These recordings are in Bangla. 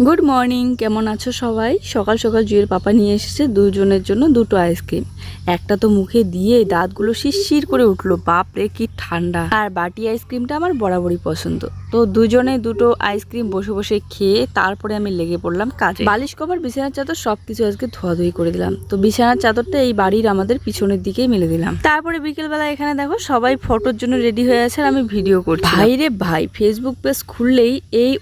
গুড মর্নিং, কেমন আছো সবাই? সকাল সকাল জুয়ের পাপা নিয়ে এসেছে দুজনের জন্য দুটো আইসক্রিম। একটা তো মুখে দিয়ে দাঁতগুলো শিরশির করে উঠলো, বাপরে কি ঠান্ডা। আর বাটি আইসক্রিমটা আমার বরাবরই পছন্দ। তো দুজনে দুটো আইসক্রিম বসে বসে খেয়ে তারপরে আমি লেগে পড়লাম কাজে। বালিশ কভার, বিছানার চাদর সবকিছু আজকে ধোয়াধুয়ি করে দিলাম। তো বিছানার চাদরটা এই বাড়ির আমাদের পিছনের দিকেই মেলে দিলাম। তারপরে বিকেলবেলা এখানে দেখো সবাই ফটোর জন্য রেডি হয়ে আছে আর আমি ভিডিও করছি। ভাই রে ভাই, ফেসবুক পেজ খুললেই এই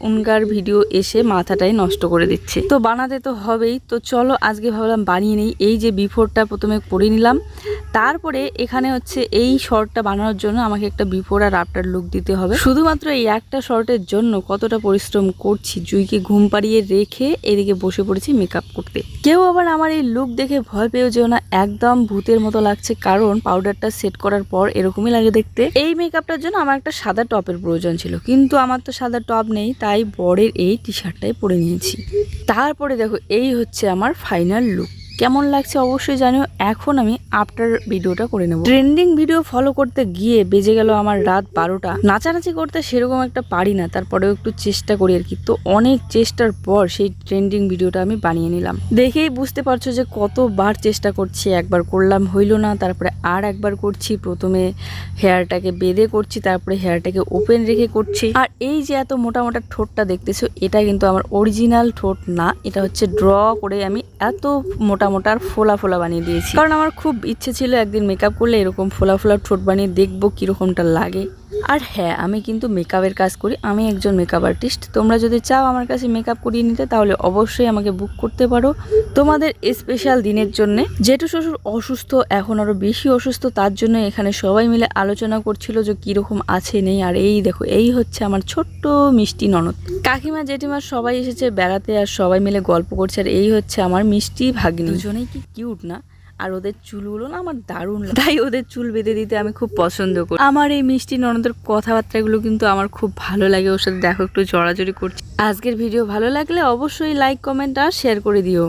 উনগার ভিডিও এসে মাথাটাই নষ্ট করে দিচ্ছে। তো বানাতে তো হবেই। তো চলো আজকে ভাবলাম বানিয়ে নেই। এই যে বিফোরটা প্রথমে করে নিলাম, তারপরে এখানে হচ্ছে এই শর্টটা বানানোর জন্য আমাকে একটা বিফোর আর আফটার লুক দিতে হবে। শুধুমাত্র এই একটা শর্টের জন্য কতটা পরিশ্রম করছি। জুইকে ঘুম পাড়িয়ে রেখে এদিকে বসে পড়েছি মেকআপ করতে। কেউ আবার আমার এই লুক দেখে ভয় পেয়েও যেও না, একদম ভূতের মতো লাগছে, কারণ পাউডারটা সেট করার পর এরকমই লাগে দেখতে। এই মেকআপটার জন্য আমার একটা সাদা টপের প্রয়োজন ছিল, কিন্তু আমার তো সাদা টপ নেই, তাই বরের এই টি শার্টটাই পরে নিয়েছি। তারপরে দেখো এই হচ্ছে আমার ফাইনাল লুক। কেমন লাগছে অবশ্যই জানিও। এখন আমি আফটার ভিডিওটা করে নেব। ট্রেন্ডিং ভিডিও ফলো করতে গিয়ে বেজে গেল আমার রাত 12টা। নাচানাচি করতে সেরকম একটা পারি না, তারপরেও একটু চেষ্টা করি আর কি। তো অনেক চেষ্টার পর সেই ট্রেন্ডিং ভিডিওটা আমি বানিয়ে নিলাম। দেখেই বুঝতে পারছো যে কতবার চেষ্টা করছি, একবার করলাম হইল না, তারপরে আর একবার করছি। প্রথমে হেয়ারটাকে বেঁধে করছি, তারপরে হেয়ারটাকে ওপেন রেখে করছি। আর এই যে এত মোটা মোটা ঠোঁটটা দেখতেছো, এটা কিন্তু আমার অরিজিনাল ঠোঁট না, এটা হচ্ছে ড্র করে আমি এত মোটা মোটার ফোলা ফোলা বানিয়ে দিয়েছি। কারণ আমার খুব ইচ্ছে ছিল একদিন মেকআপ করলে এরকম ফোলা ফোলা ঠোঁট বানিয়ে দেখবো কিরকমটা লাগে। আর হ্যাঁ, আমি কিন্তু মেকআপের কাজ করি, আমি একজন মেকআপ আর্টিস্ট। তোমরা যদি চাও আমার কাছে মেকআপ করিয়ে নিতে, তাহলে অবশ্যই আমাকে বুক করতে পারো তোমাদের স্পেশাল দিনের জন্য। জেঠু শ্বশুর অসুস্থ, এখন আরো বেশি অসুস্থ, তার জন্য এখানে সবাই মিলে আলোচনা করছিল যে কিরকম আছে নেই। আর এই দেখো, এই হচ্ছে আমার ছোট্ট মিষ্টি ননদ। কাকিমা জেঠিমা সবাই এসেছে বেড়াতে আর সবাই মিলে গল্প করছে। আর এই হচ্ছে আমার মিষ্টি ভাগ্নি। দুজনেই কি কিউট না? আর ওদের চুলগুলো না আমার দারুণ লাগে, তাই ওদের চুল বেঁধে দিতে আমি খুব পছন্দ করি। আমার এই মিষ্টি ননদের কথাবার্তাগুলো কিন্তু আমার খুব ভালো লাগে। ওর সাথে দেখো একটু জড়াজড়ি করছি। আজকের ভিডিও ভালো লাগলে অবশ্যই লাইক, কমেন্ট আর শেয়ার করে দিও।